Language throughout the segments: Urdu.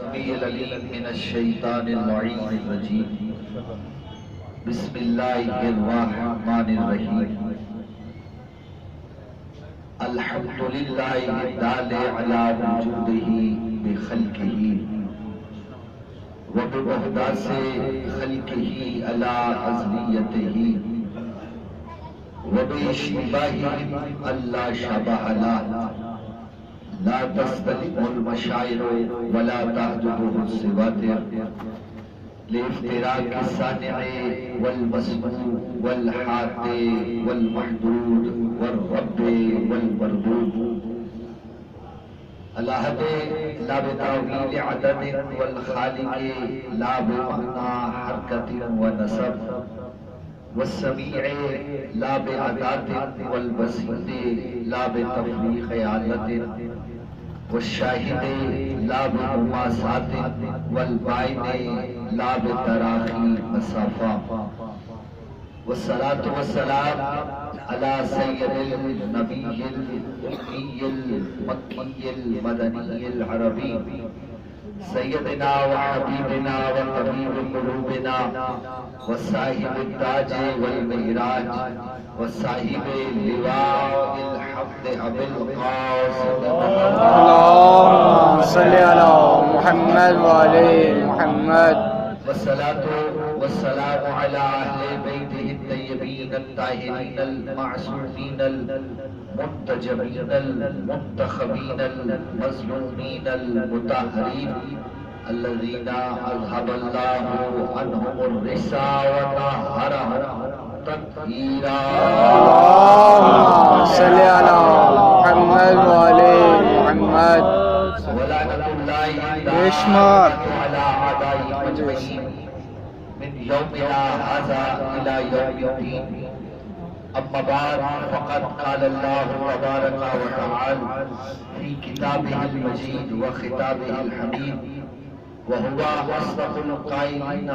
السميع العليم من الشيطان اللعين الرجيم. بسم الله الرحمن الرحيم. الحمد لله الدال على وجوده بخلقه وبوحدات خلقه على أزليته وبشبهه ألا شبه له لا تستلم المشاعر ولا تهجبه السواتر لافتراق الصانع والمسموع والحاد والمحدود والرب والمردود على حد لا بتاويل عدد والخالق لا بمعنى حركة ونسب والسميع لا بعداد والبصير لا بتفريق عادة والشاهد لا بمماسات والبعيد لا بتراخي مسافة والصلاة والسلام على سيد النبي الأمي المكي المدني العربي سيدنا وحبيبنا وطبيب قلوبنا وصاحب التاج والمعراج وصاحب اللواء الحمد أبي القاسم اللهم صل على محمد وعلى محمد والصلاة والسلام على أهل بيته الطيبين الطاهرين المعصومين المنتجبين المنتخبين المظلومين المطهرين الذين أذهب الله عنهم الرجس وطهرهم تطهيرا. اللهم صل على محمد وعلى محمد. ولعنة الله يشمر على أعدائهم أجمعين من يومنا هذا إلى يوم الدين. أما بعد فقد قال الله تبارك وتعالى في كتابه المجيد وخطابه الحميد وهو أصدق القائلين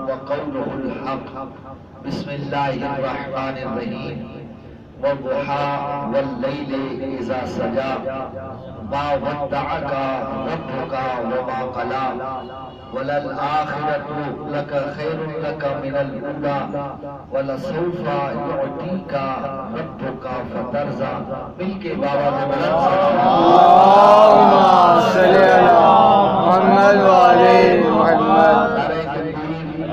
وقوله الحق. بسم الله الرحمن الرحيم. والضحى والليل إذا سجى ما ودعك ربك وما قلى وللآخرة لك خير لك من الأولى ولسوف يعطيك ربك فترضى. مل کے بابا سے بلند اللهم صل على محمد وعلى محمد.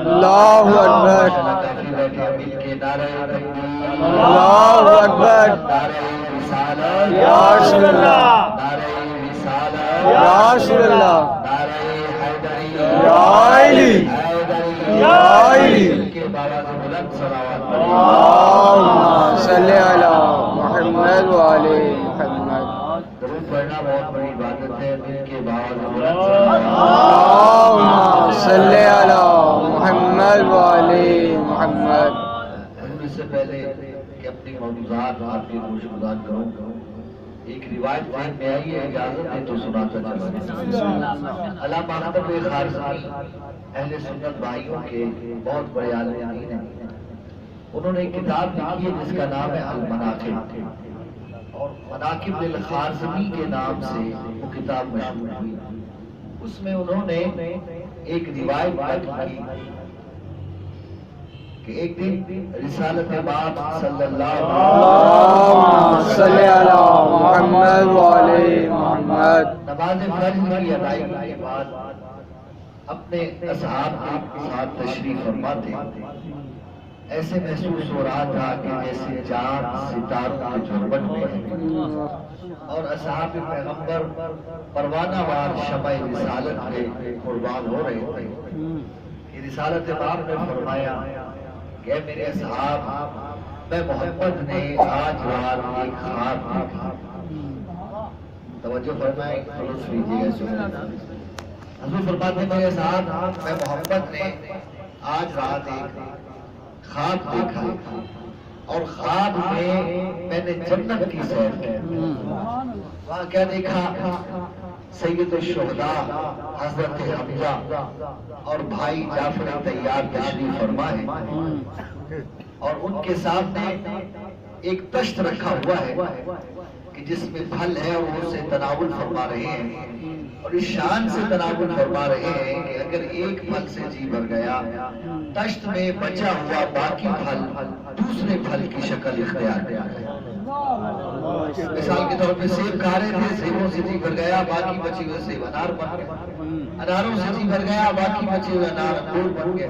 اللہ اکبر کافی بیٹھے مل کے نعرہ تکبیر اللہ اکبر نعرہ رسالت یا رسول اللہ نعرہ رسالت یا رسول اللہ نعرہ حیدری یا علی یا علی. مل کے بابا سے بلند صلوات اللهم صل على محمد وعلى محمد. درود پڑھنا بہت بڑی عبادت ہے. مل کے بابا سے بلند صلوات. اللهم صل على محمد وعلى محمد. اس سے پہلے کہ اپنی موضوعات آپ کی گوش گزار کروں ایک روایت ذہن میں آئی ہے, اجازت ہے تو سناتا چلا. علامہ اختر خارزمی اہل سنت بھائیوں کے بہت بڑے عالم دین ہیں. انہوں نے ایک کتاب لکھی ہے جس کا نام ہے المناقب, اور مناقب الخارزمی کے نام سے وہ کتاب مشہور ہوئی. اس میں انہوں نے ایک روایت نقل کی کہ ایک دن رسالت باب صلی اللہ اللهم صل على محمد وعلى محمد. نماز فجر کی ادائیگی کے بعد اپنے اصحاب کے ساتھ تشریف فرما تھے. ایسے محسوس ہو رہا تھا کہ جیسے چاند ستاروں کے جھرمٹ میں ہے, اور اصحاب پیغمبر پروانہ وار شمع رسالت کے قربان ہو رہے تھے. رسالت باب نے فرمایا کہ اے میرے اصحاب, میں محمد نے آج رات ایک خواب دیکھا. توجہ فرمائیں, خلوص لیجیے گا. حضور فرماتے ہیں میرے اصحاب, میں محمد نے آج رات ایک خواب دیکھا, اور خواب میں نے جنت کی سیر کی. وہاں کیا دیکھا؟ سید الشہداء حضرت حمزہ اور بھائی جعفر طیار تشریف فرما ہے, اور ان کے سامنے ایک تشت رکھا ہوا ہے کہ جس میں پھل ہے اور اسے تناول فرما رہے ہیں. اور اس شان سے تناول فرما رہے ہیں کہ اگر ایک پھل سے جی بھر گیا، تشت میں بچا ہوا باقی پھل دوسرے پھل کی شکل اختیار کر گیا۔ مثال کے طور پہ سیب کھا رہے تھے، سیبوں سے جی بھر گیا، باقی بچے ہوئے سیب انار بن گئے۔ اناروں سے جی بھر گیا، باقی بچے ہوئے انار انگور بن گئے۔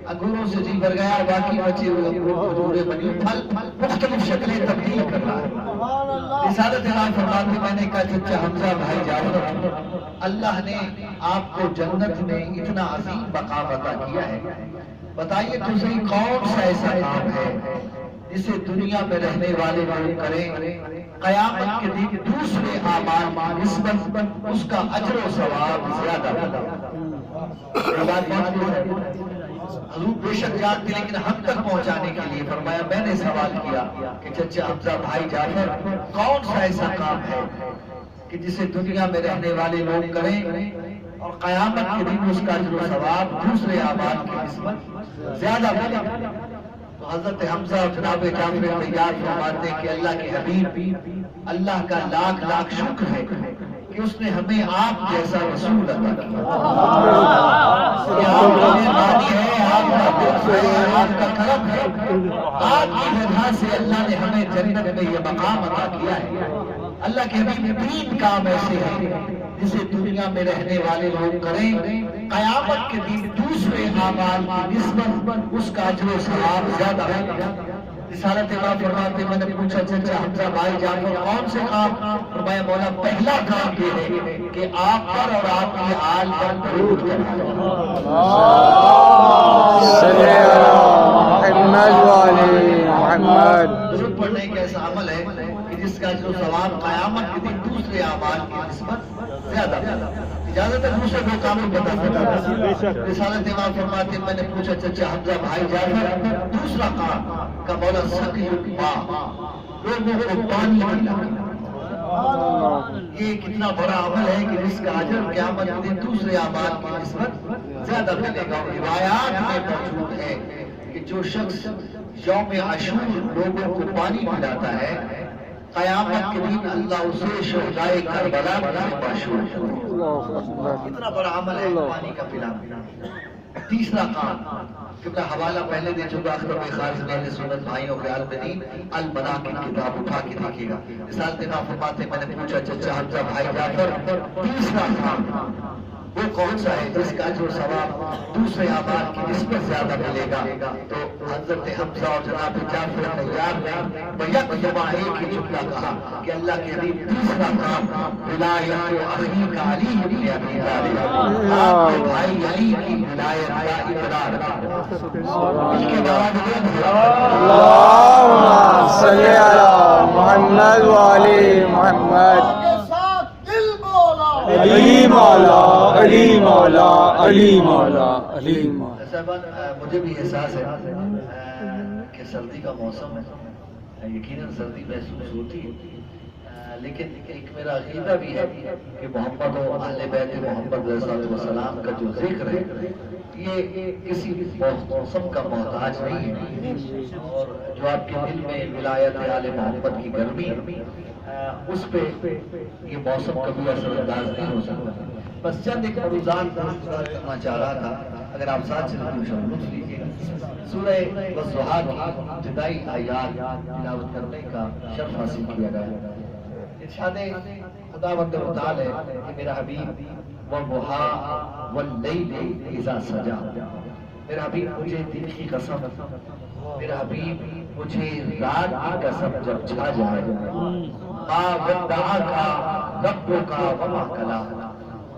انگوروں سے جی بھر گیا، باقی بچے ہوئے انگور کھجوریں بنی۔ پھل مختلف شکلیں تبدیل کر رہا ہے۔ رسالت امام فرماتے میں نے کہا چچا حمزہ بھائی جعفر، اللہ نے آپ کو جنت میں اتنا عظیم مقام عطا کیا ہے، بتائیے تو صحیح کون سا ایسا کام ہے جسے دنیا میں رہنے والے لوگ کریں، قیامت کے دن دوسرے اعمال کی نسبت اس کا اجر و ثواب زیادہ حضور بے شک جانتے، لیکن ہم تک پہنچانے کے لیے فرمایا میں نے سوال کیا کہ چچا حمزہ بھائی جعفر کون سا ایسا کام ہے کہ جسے دنیا میں رہنے والے لوگ کریں اور قیامت کے دن اس کا اجر و ثواب دوسرے اعمال کی نسبت زیادہ ملے؟ تو حضرت حمزہ اور جناب جعفر تیار فرماتے کہ اللہ کے حبیب، اللہ کا لاکھ لاکھ شکر ہے کہ اس نے ہمیں آپ جیسا رسول عطا کیا۔ آپ کا مہربانی ہے، آپ کا لطف ہے، آپ کا کرم ہے، آپ کی وجہ سے اللہ نے ہمیں جنت میں یہ مقام عطا کیا ہے۔ اللہ کے حبیب تین کام ایسے ہیں جسے دنیا میں رہنے والے لوگ کریں، قیامت کے دن دوسرے اعمال کی نسبت اس کا اجر و ثواب زیادہ ہے۔ رسالت امام فرماتے میں نے پوچھا چچا حمزہ بھائی جعفر کون سے کام؟ فرمایا مولا پہلا کام یہ ہے کہ آپ پر اور آپ کی آل پر درود کرنا۔ درود پڑھنے ایک ایسا عمل ہے کہ جس کا جو ثواب قیامت کے دن دوسرے اعمال کی نسبت زیادہ ہے۔ اجازت ہے دوسرے دو کاموں بتا سکتا۔ رسالت امام فرماتے میں نے پوچھا چچا حمزہ بھائی جعفر دوسرا کام کا مولا سقی الماء، لوگوں کو پانی پلانا۔ یہ کتنا بڑا عمل ہے کہ جس کا اجر قیامت کے دن دوسرے اعمال کی نسبت زیادہ ملے گا۔ روایات میں موجود ہے کہ جو شخص یوم عاشور لوگوں کو پانی پلاتا ہے، قیامت کے دن اللہ اسے شہدائے کربلا میں باشور کرے۔ اتنا بڑا عمل ہے پانی کا پلانا۔ تیسرا کام کیونکہ حوالہ پہلے دے چکا، اختر خارج اہل سنت بھائیوں خیال مدین المناقب کتاب اٹھا کے دیکھیے گا۔ رسالت امام فرماتے میں نے پوچھا چچا حمزہ بھائی جعفر تیسرا کام وہ کون سا ہے جس کا اجر و ثواب دوسرے اعمال کی نسبت زیادہ ملے گا؟ تو حضرت حمزہ اور جناب جعفر تیار نے بیک جمع ایک ہی جملہ کہا کہ اللہ کے حبیب تیسرا کام ولایت اخی کا علی ابن ابی طالب، آپ کے بھائی علی کی ولایت کا اقرار کرنا۔ اس کے بعد اللہم صلی علی محمد وعلی محمد۔ علی مولا علی مولا علی مولا علی مولا۔ صاحبان مجھے بھی احساس ہے کہ سردی کا موسم ہے، یقیناً سردی محسوس ہوتی ہے، لیکن ایک میرا عقیدہ بھی ہے کہ محمد و اہل بیت محمد علیہ السلام کا جو ذکر ہے یہ کسی موسم کا محتاج نہیں ہے، اور جو آپ کے دل میں ولایت آل محمد کی گرمی اس پہ یہ موسم کبھی اثر انداز نہیں ہو سکتا۔ بس چند ایک مروزات کرنا چاہ رہا تھا، اگر آپ ساتھ چلیں تو شروع لطف لیجیے گا۔ سورہ والضحیٰ کی ابتدائی آیات تلاوت کرنے کا شرف حاصل کیا گیا۔ ارشاد خداوند متعال ہے کہ میرا حبیب والضحیٰ واللیل اذا سجا، میرا حبیب مجھے دل کی قسم، میرا حبیب مجھے رات کی قسم جب چھا جائے، ما ودعک ربک وما قلی،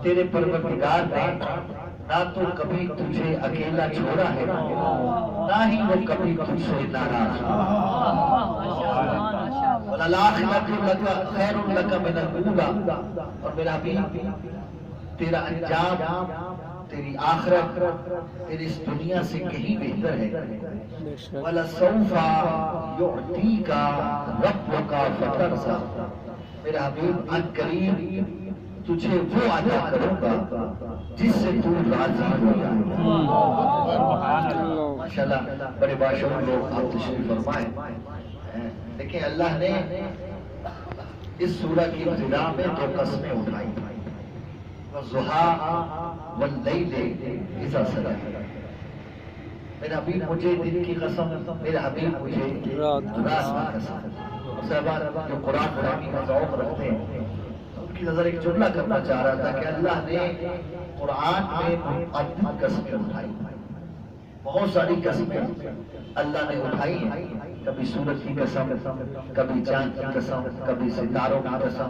تیرے پروردگار نے نہ تو کبھی تجھے اکیلا چھوڑا ہے نہ ہی وہ کبھی تجھ سے ناراض ہوا۔ وَلَلْآخِرَةُ لَكَ خَيْرٌ لَكَ مِنَ الْأُولَىٰ، اور میرا حبیب تیرا انجام، تیری آخرت تیری اس دنیا سے کہیں بہتر ہے۔ وَلَسَوْفَ يُعْطِيكَ رَبُّكَ فَتَرْضَىٰ، میرا حبیب ان قریب تجھے وہ عطا کروں گا جس سے تو راضی ہو جائے۔ ماشاءاللہ بڑے باشعور لوگ آپ تشریف فرمائیں، لیکن اللہ نے اس سورہ کی ابتدا میں دو قسمیں اٹھائی۔ والضحى واللیل اذا سجى. میرا حبیب مجھے دن کی قسم، میرا حبیب مجھے رات کی قسم. صاحبان جو قرآن پڑھنے کا ذوق رکھتے ہیں ان کی نظر ایک جملہ کرنا چاہ رہا تھا کہ اللہ نے قرآن میں متعدد قسمیں اٹھائی، بہت ساری قسمیں اللہ نے اٹھائی ہیں. کبھی سورج کی قسم، کبھی چاند کی قسم، کبھی ستاروں کی قسم،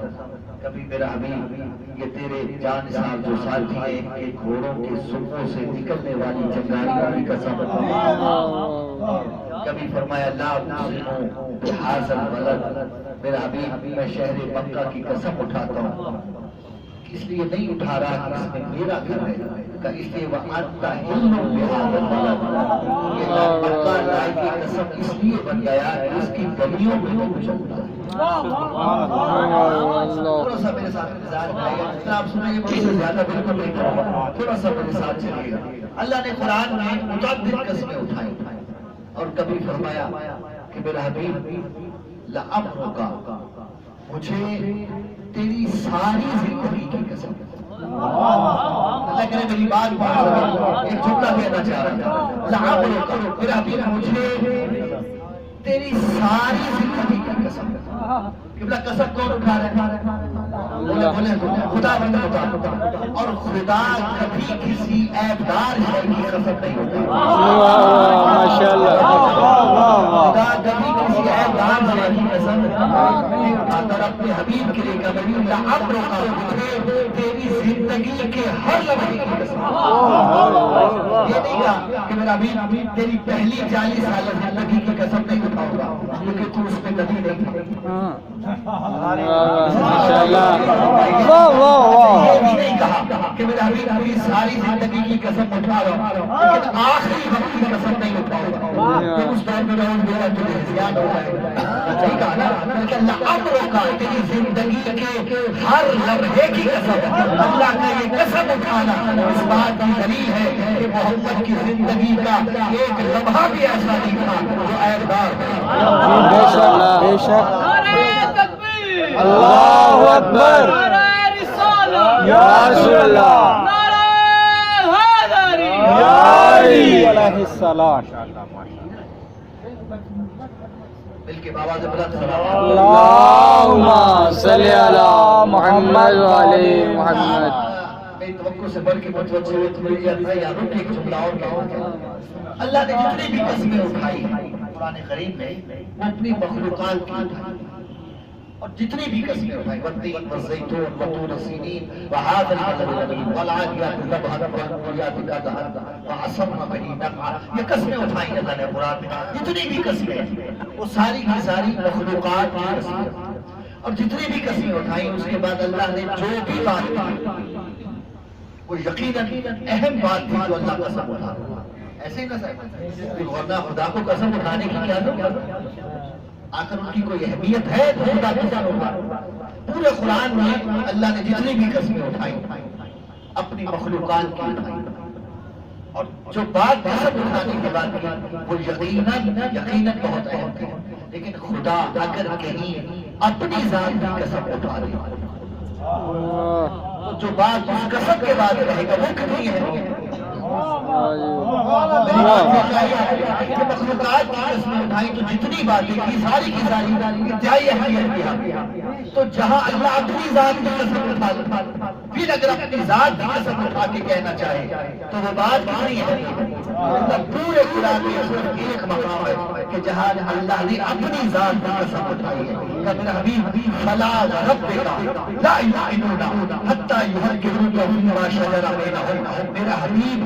کبھی میرا حبیب یہ تیرے جان نثار جو ساتھی ہیں کہ گھوڑوں کے سرخوں سے نکلنے والی چنگاریوں کی قسم. کبھی فرمایا لا اقسم بہذا البلد، میرا حبیب میں شہر مکہ کی قسم اٹھاتا ہوں. اس لیے نہیں اٹھا رہا کہ اس میں میرا گھر ہے، کہ اس لیے وَأَنْتَ حِلٌّ بِهَذَا الْبَلَدِ، یہ مکہ لائے کی قسم اس لیے بن گیا کہ اس کی گلیوں میں تو چلتا ہے. تھوڑا سا میرے ساتھ انتظار کریں، جتنا آپ سنیں گے مجھ سے زیادہ بالکل نہیں کروں گا، تھوڑا سا میرے ساتھ چلیے گا. اللہ نے قرآن میں متعدد قسمیں اٹھائی اور کبھی فرمایا کہ میرا حبیب لَأَمْرُكَ، مجھے تیری ساری زندگی کی قسم. اللہ کرے میری بات ایک جملہ کہنا چاہ رہا تھا. لَأَمْرُكَ، میرا حبیب مجھے تیری ساری زندگی کی قسم. قبلہ قسم کون اٹھا رہے ہیں؟ بولے خدا بندہ اٹھا. اور خدا کبھی کسی عیبدار شے کی قسم نہیں اٹھاتا. خدا کبھی کسی عیبدار شے کی قسم نہیں اٹھاتا. اور اپنے حبیب کے لیے کبھی لَأَمْرُكَ، مجھے تیری زندگی کے ہر لمحے کی قسم. یہ نہیں کہا کہ میرا حبیب تیری پہلی 40 سال زندگی کی قسم نہیں اٹھاؤں گا کیونکہ تو اس میں کبھی نہیں تھا. نہیں کہا کہ میرا حبیب میری ساری زندگی کی قسم اٹھا رہا ہوں لیکن آخری وقت کی قسم نہیں اٹھاؤں گا کہ اس دور میں رہوں میرا تجھے زیادہ ہو جائے گا. صحیح کہا نا کہ لَأَمْرُكَ، تیری زندگی کے ہر لمحے کی قسم. اللہ کا یہ قسم اٹھانا اس بات کی دلیل ہے کہ محمد کی زندگی کا ایک لمحہ بھی ایسا نہیں تھا جو عیبدار ہے. بے شک بے شک. اللہ اکبر. یا رسول اللہ. یا علی علیہ السلام. مل کے بابا سے بلند سلام. اللہم صلی علی محمد و علی محمد. میری توقع سے بڑھ کے متوجہ ہوئے تو میری یادوں کی ایک جملہ اور کہنا چاہتا. اللہ نے جتنی بھی قسمیں اٹھائی قرآن کریم میں وہ اپنی مخلوقات کی اٹھائی اور جتنی بھی قسمیں اٹھائی والتین والزیتون وطور سینین وهذا البلد الامین والعادیات ضبحا والموریات قدحا وعصرن به نقعا. یہ قسمیں اٹھائی اللہ نے قرآن میں. جتنی بھی قسمیں وہ ساری کی ساری مخلوقات کی قسمیں اور جتنی بھی قسمیں اٹھائی اس کے بعد اللہ نے جو بھی بات کی وہ یقیناً اہم بات تھی جو اللہ قسم اٹھا. ایسے ہی نہ صاحب ورنہ خدا کو قسم اٹھانے کی کیا ضرورت؟ آخر ان کی کوئی اہمیت ہے تو خدا کی قسم اٹھا. پورے قرآن میں اللہ نے جتنی بھی قسمیں اٹھائی اپنی مخلوقات کی اٹھائی اور جو بات قسم اٹھانے کے بعد کی وہ یقیناً بہت اہم ہے. لیکن خدا اگر کہیں اپنی ذات کی قسم اٹھا دے تو جو بات اس قسم کے بعد رہے گا وہ کتنی ہے؟ مخلوقات کی قسمیں اٹھائی تو جتنی باتیں کی ساری کی ساری انتہائی اہمیت کیا. تو جہاں اللہ اپنی ذات کی قسم اٹھا پھر اگر اپنی ذات کی قسم اٹھا کے کہنا چاہے تو وہ بات کتنی ہے؟ پورے قرآن میں صرف ایک مقام ہے کہ جہاں اللہ نے اپنی ذات کی قسم اٹھائی ہے کہ میرا حبیب فلا وربک لا یؤمنون حتی یحکموک فیما شجر بینہم. میرا حبیب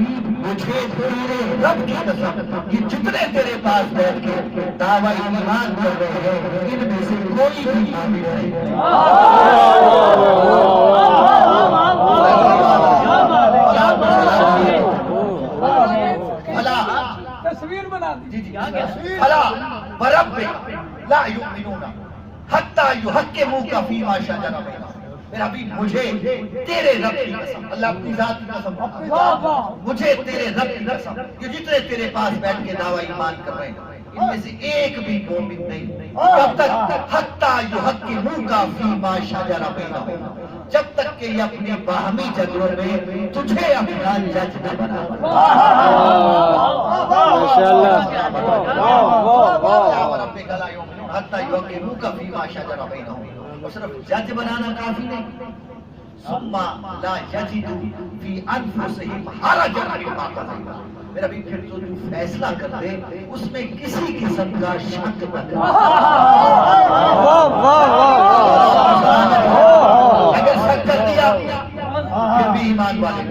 مجھے تیرے رب کی قسم یہ جتنے تیرے پاس بیٹھ کے دعوی ایمان کر رہے ہیں ان میں سے کوئی بھی مومن نہیں. تصویر بنا دی. فلا وربک لا یؤمنون حتی یحکموک فیما شجر بینہم. میرا حبیب مجھے تیرے رب کی قسم، اللہ اپنی ذات کی قسم، مجھے تیرے رب کی قسم یہ جتنے تیرے پاس بیٹھ کے دعوی ایمان کر رہے ہیں ان میں سے ایک بھی مومن نہیں. کب تک؟ حتی یحکموک فیما شجر بینہم، جب تک کہ یہ اپنی باہمی جھگڑوں میں تجھے اپنا جج نہ بنا اور صرف جج بنانا کافی نہیں، ثم لا یجدوا فی انفسہم حرجا مما قضیت، میرا بھی پھر تو فیصلہ کر دے اس میں کسی قسم کا شک نہ کر۔ اگر شک کر دیا پھر بھی ایمان والے،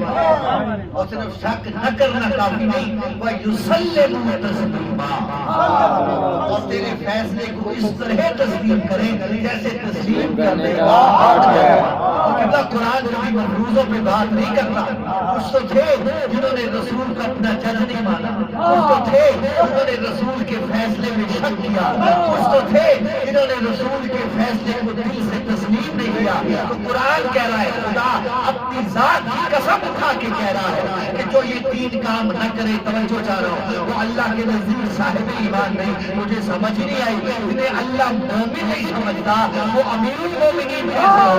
اور صرف شک نہ کرنا کافی نہیں، وَيُسَلِّمُوا تَسْلِيمًا، اور تیرے فیصلے کو اس طرح تسلیم کریں جیسے تسلیم کرنے کا حق ہے۔ قبلہ قرآن کبھی مفروضوں پہ بات نہیں کرتا، کچھ تو تھے جنہوں نے رسول کو اپنا جج نہیں مانا، کچھ تو تھے جنہوں نے رسول کے فیصلے میں شک کیا، کچھ تو تھے جنہوں نے رسول کے فیصلے کو دل سے تسلیم نہیں کیا۔ تو قرآن کہہ رہا ہے، خدا اپنی ذات کی قسم اٹھا کے کہہ رہا ہے کہ جو یہ تین کام نہ کرے، توجہ چاہ رہا ہوں، وہ اللہ کے نزدیک صاحب ایمان نہیں۔ مجھے سمجھ نہیں آئی، انہیں اللہ مومن نہیں سمجھتا، وہ امیر المومنین کیسے ہو؟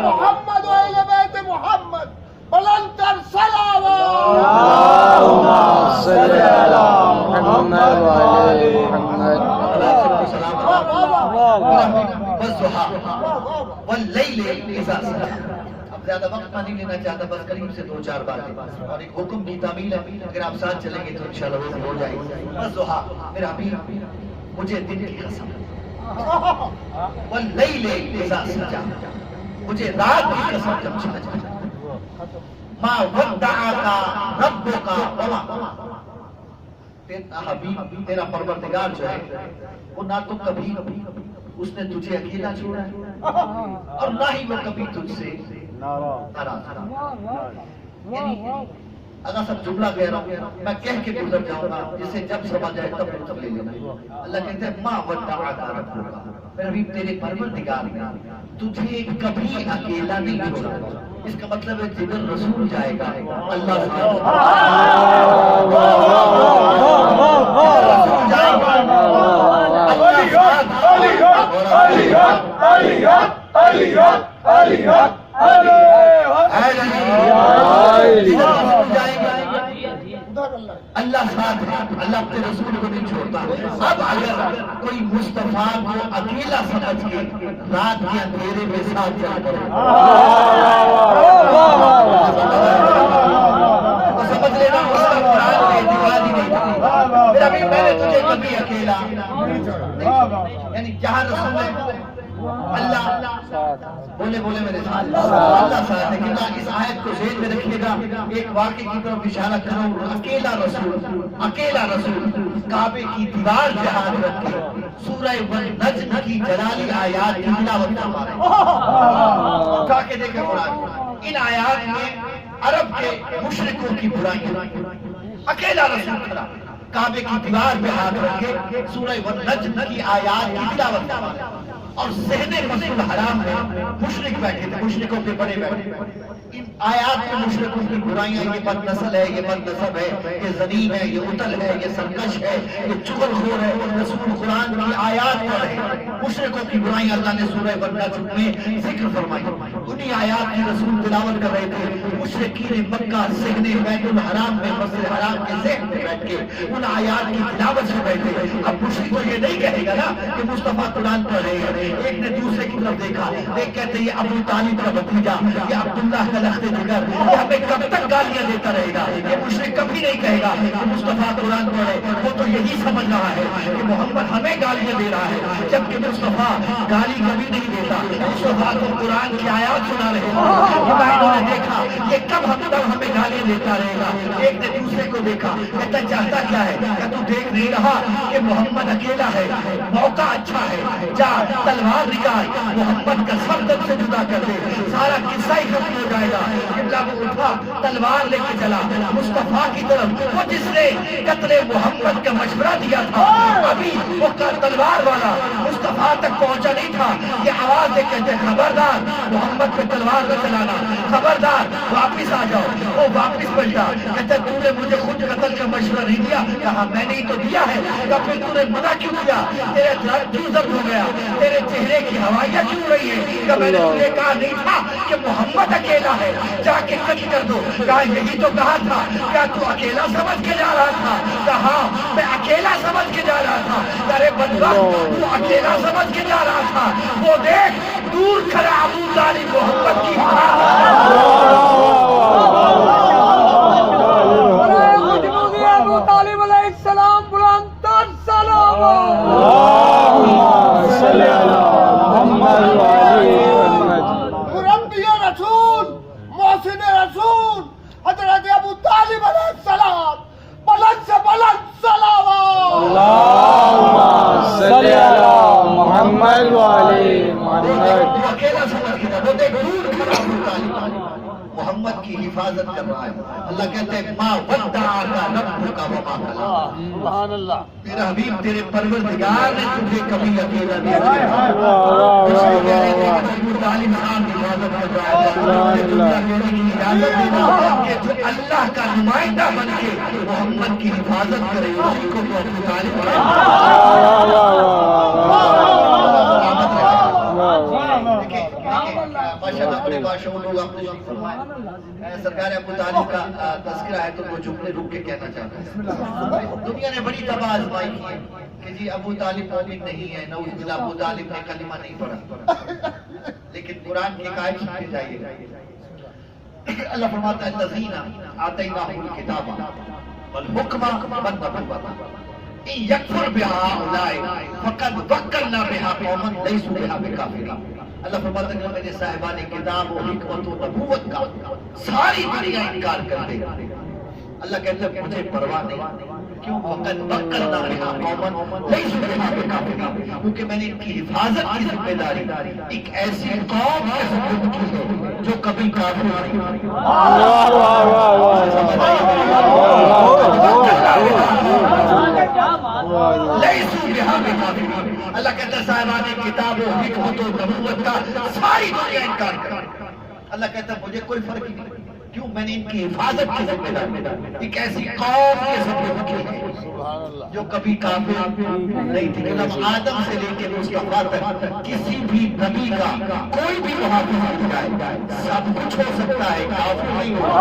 محمد و اہل بیت محمد بلند تر صلوات۔ اللہم صل علی محمد و علی محمد۔ والضحیٰ واللیل اذا سجى۔ اب زیادہ وقت نہیں لینا چاہتا، بس قریب سے دو چار باتیں، اور ایک حکم کی تعمیل ہے، اگر آپ ساتھ چلیں گے تو انشاءاللہ وہ ہو جائے گی۔ والضحیٰ، میرا حبیب مجھے دن کی قسم، واللیل اذا سجى، مجھے رات کی قسم جب چھا جائے، ما ودعک ربک وما قلى، تیرا حبیب تیرا پروردگار جو ہے وہ نہ تو کبھی اس نے تجھے اکیلا چھوڑا ہے اور نہ ہی وہ کبھی تجھ سے ناراض ہے۔ یعنی اگر سب جملہ کہہ رہا ہوں میں کہہ کے گزر جاؤں گا، جسے جب سمجھ جائے تب لے لینا۔ اللہ کہتے ہیں ما ودعک ربک، میرے حبیب تیرے پروردگار نے تجھے کبھی اکیلا نہیں چھوڑا۔ اس کا مطلب ہے جدھر رسول جائے گا اللہ رسول جائے گا اللہ ساتھ ہے، اللہ اپنے رسول کو نہیں چھوڑتا۔ اب اگر کوئی مصطفیٰ کو اکیلا سمجھ کے رات کے اندھیرے میں ساتھ چل پڑے تو سمجھ لینا اس کا قرآن میں اعتقاد ہی نہیں تھا۔ میرا بھی میں نے تجھے کبھی اکیلا نہیں چھوڑا، یعنی جہاں رسول ہے اللہ بولے میرے ساتھ اللہ ساتھ ہے۔ کہ اس آیت کو ذہن میں رکھیے گا، ایک واقعے کی طرف اشارہ کروں، اکیلا رسول کعبے کی دیوار پہ ہاتھ رکھ کے سورہ والنجم کی جلالی آیات کی تلاوت فرما رہے ہیں۔ اٹھا کے دیکھیں قرآن، ان آیات میں عرب کے مشرکوں کی برائیاں، اکیلا رسول کھڑا کعبے کی دیوار پہ ہاتھ رکھ کے سورہ والنجم کی آیات کی تلاوت فرما رہے ہیں، اور ذہن مسجد الحرام میں مشرک بیٹھے تھے، مشرکوں کے بڑے بیٹھے تھے۔ ان آیات میں مشرکوں کی برائیاں، یہ بد نسل ہے، یہ بد نسب ہے، یہ ذلیل ہے، یہ اتل ہے، یہ سرکش ہے، یہ چغل خور ہے، رسول قرآن کی آیات پڑھ رہے ہیں۔ مشرکوں کی برائیاں اللہ نے سورہ والنجم میں ذکر فرمائی، انہی آیات کی رسول تلاوت کر رہے تھے۔ مشرکین مکہ ذہن بیت الحرام میں مسجد الحرام کے ذہن میں بیٹھ کے ان آیات کی تلاوت سن رہے تھے۔ اب مشرک تو یہ نہیں کہے گا نا کہ مصطفیٰ قرآن پڑھ رہے ہیں۔ ایک نے دوسرے کی طرف دیکھا، ایک کہتے ہیں یہ ابو طالب کا بھتیجا، یہ عبداللہ کا لخت جگر، یہ ہمیں کب تک گالیاں دیتا رہے گا؟ یہ مشرک کبھی نہیں کہے گا کہ مصطفیٰ قرآن پڑھے، وہ تو یہی سمجھ رہا ہے کہ محمد ہمیں گالیاں دے رہا ہے، جبکہ مصطفیٰ گالی کبھی نہیں دیتا، مصطفیٰ کو قرآن کی آیات سنا رہے ہیں۔ انہوں نے دیکھا یہ کب ہمیں گالیاں دیتا رہے گا۔ ایک نے دوسرے کو دیکھا، کہتا چاہتا کیا ہے؟ کہ تو دیکھ نہیں رہا کہ محمد اکیلا ہے، موقع اچھا ہے، جا تلوار نکال، محمد کا سر تک سے جدا کر دے، سارا قصہ ہی ختم ہو جائے گا۔ جب وہ اٹھا تلوار لے کے چلا مصطفیٰ کی طرف، وہ جس نے قتل محمد کا مشورہ دیا تھا، ابھی وہ تلوار والا مصطفیٰ تک پہنچا نہیں تھا کہ آواز دے کہتے خبردار محمد پہ تلوار نہ چلانا، خبردار واپس آ جاؤ. وہ واپس پلٹا، کہتے تو نے مجھے خود قتل کا مشورہ نہیں دیا. کہا میں نے ہی تو دیا ہے. کہا پھر تو نے منع کیوں کیا؟ تیرے دل کیوں ضبط ہو گیا؟ تیرے چہرے کی ہوائیاں کیوں رہی ہیں؟ کہ میں نے تجھے کہا نہیں تھا کہ محمد اکیلا ہے، جا کے قتل کر دو. کہا یہی تو کہا تھا. کیا تو اکیلا سمجھ کے جا رہا تھا؟ کہا میں اکیلا سمجھ کے جا رہا تھا. ارے بدبخت تو اکیلا سمجھ کے جا رہا تھا. وہ دیکھ دور کھڑا ابو طالب محمد کی ابو طالب علیہ السلام بلند تر سلام. مربی رسول محسن رسول حضرت ابو طالب علیہ السلام بلند سے بلند سلام. صلی اللہ محمد والے محمد. تو اکیلا سمجھ کے جا. وہ دیکھ دور کھڑا ابو طالب محمد کی حفاظت کر رہا ہے. اللہ کہتے ہیں ما ودعک ربک وما قلی. سبحان اللہ. میرا حبیب تیرے پروردگار نے تجھے کبھی اکیلا نہیں چھوڑا. ابو طالب خان حفاظت کر رہا ہے. اجازت دینا کہ جو اللہ کا نمائندہ بن کے محمد کی حفاظت کرے اسی کو تو ابو طالب سرکار ابو طالب کا تذکرہ ہے تو وہ جملے رک کے کہنا چاہتا ہے. دنیا نے بڑی تباہ آزمائی کی ہے کہ جی ابو طالب مومن نہیں ہے، نعوذ باللہ ابو طالب نے کلمہ نہیں پڑھا. لیکن قرآن کی قائد سنتے جائیے. اللہ فرماتا ہے الذین آتیناہم الکتاب والحکم والنبوۃ ان یکفر بہا اولئک فقد وکلنا بہا قوما لیسوا بہا بکافرین. اللہ فرماتا ہے کہ میرے صاحبان کتاب و حکمت و نبوت کا ساری دنیا انکار کر دے. اللہ کہتا ہے مجھے پرواہ نہیں. کیوں؟ فقد وکلنا بہا قوما لیسوا بہا بکافرین. کیونکہ میں نے ان کی حفاظت کی ذمہ داری ایک ایسی قوم کے سپرد کی ہے جو کبھی کافر نہیں. اللہ کہتا ہے صاحبان کتاب و حکمت و نبوت کا ساری دنیا انکار کر. اللہ کہتا ہے مجھے کوئی فرق ہی نہیں. کیوں؟ میں نے ان کی حفاظت کی ذمہ داری ایک ایسی قوم کے سپرد کی ہے جو کبھی کافر نہیں تھی. جب آدم سے لے کے مصطفیٰ تک کسی بھی نبی کا کوئی بھی محافظ نہیں جائے. سب کچھ ہو سکتا ہے، کافر نہیں ہوگا.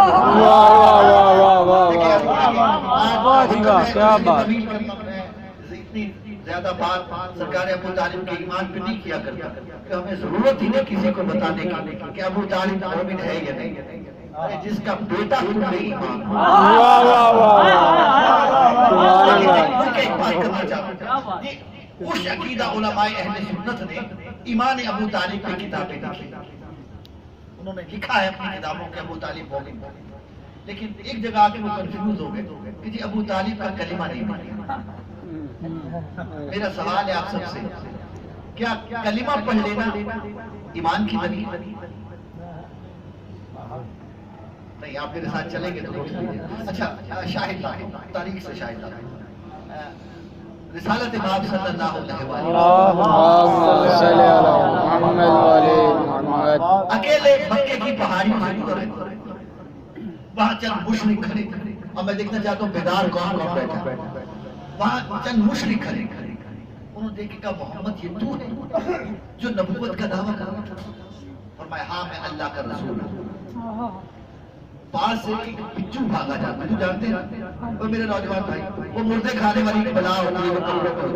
کیا بات. اتنی زیادہ بات سرکار ابو طالب کے ایمان پہ نہیں کیا کرتا کہ ہمیں ضرورت ہی نہیں کسی کو بتانے کی کہ ابو طالب مومن ہے یا نہیں. جس کا بیٹا خود نہیں ایمان. ایک بات کرنا چاہتا ہوں. اس عقیدہ علماء اہل سنت نے ایمان ابو طالب کی کتابیں لکھی. انہوں نے لکھا ہے اپنی کتابوں کے ابو طالب مومن. لیکن ایک جگہ آگے وہ کنفیوز ہو گئے کہ جی ابو طالب کا کلمہ نہیں پڑھا. میرا سوال ہے آپ سب سے، کیا کلمہ پڑھ لینا ایمان کی بنی؟ نہیں، آپ میرے ساتھ چلیں گے تو اچھا شاہد تاریخ سے شاہد رسالت باب صلی اللہ علیہ وسلم اکیلے مکے کی پہاڑیوں سے گزرے. وہاں چند مشرک کھڑے اور میں دیکھنا چاہتا ہوں بیدار کون کون بیٹھا. وہاں چند مشرک کھڑے. انہوں نے دیکھا کہ محمد یہ تو ہے جو نبوت کا دعویٰ کر رہا تھا. فرمایا ہاں میں اللہ کا رسول ہوں. پاس سے ایک بچو بھاگا جاتا ہے، تو جانتے ہیں وہ میرے نوجوان بھائی وہ مردے کھانے والی بلا ہوتی ہے، وہ کپڑے پر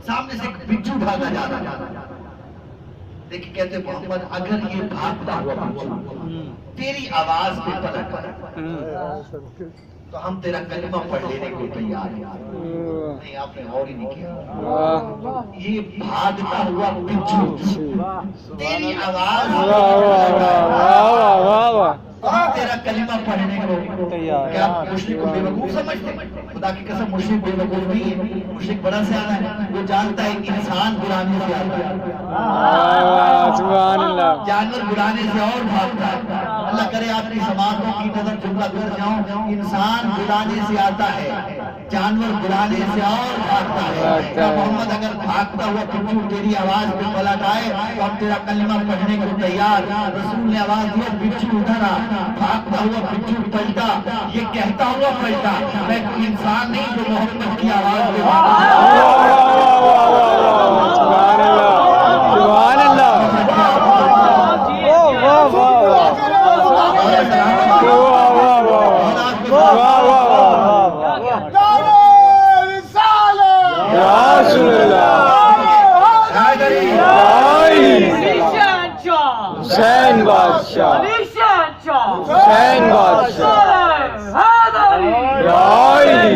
سامنے سے ایک بچو بھاگا جاتا ہے. دیکھ کہتے محمد اگر یہ بھاگتا ہوا بچو تیری آواز پہ پلٹ پڑا تو ہم تیرا کلمہ پڑھ لینے کو تیار ہیں. نہیں، آپ نے اور ہی نہیں کیا. یہ بھاگتا ہوا بچو تیری آواز ہم تیرا کلمہ پڑھنے کو تیار. کیا مشرک کو بے وقوف سمجھتے ہیں؟ خدا کی قسم مشرک بے وقوف نہیں ہے. مشرک بڑا سیانا ہے. وہ جانتا ہے انسان بلانے سے آتا ہے، جانور بلانے سے اور بھاگتا ہے. اللہ کرے آپ کی سماعتوں کی نظر جملہ کر جاؤں. انسان بلانے سے آتا ہے، جانور بلانے سے اور بھاگتا ہے. یا محمد اگر بھاگتا ہوا بچو تیری آواز پہ پلٹ آئے تو ہم تیرا کلمہ پڑھنے کو تیار. رسول نے آواز دیا بچو ادھر آ. بھاگتا ہوا بچو پلٹا, یہ کہتا ہوا پلٹا میں انسان نہیں جو محمد کی آواز پہ حسین بادشاہ حسین بادشاہ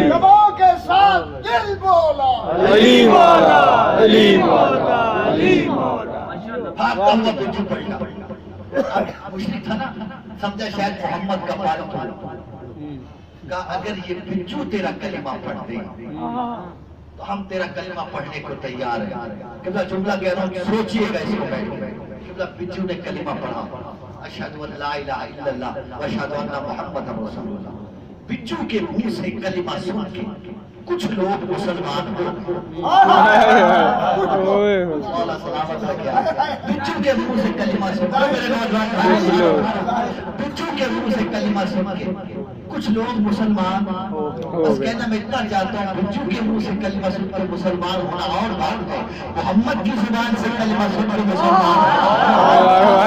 لبوں کے ساتھ دل بولا علی مولا علی مولا علی مولا. بھاگتا ہوا بچو پلٹا. مشرک تھا نا, سمجھا شاید محمد کا پالتو. کہا اگر یہ بچو تیرا کلمہ پڑھ دے تو ہم تیرا کلمہ پڑھنے کو تیار ہیں. قبلہ جملہ کہہ رہا ہوں, سوچئے گا اس کو بیٹھ. قبلہ بچو نے کلمہ پڑھا, اشہدو ان لا الہ الا اللہ واشہدو ان محمد رسول اللہ. بچو کے منہ سے کلمہ سن کے کچھ لوگ مسلمان ہو گئے. مولا سلامت رکھے. بچو کے منہ سے کلمہ سن کے میرے نوجوان بھائی, بچو کے منہ سے کلمہ سن کے کچھ لوگ مسلمان. بس کہنا میں اتنا چاہتا ہوں, بچو کے منہ سے کلمہ سن کر مسلمان ہونا اور بات ہے, محمد کی زبان سے کلمہ سن کر مسلمان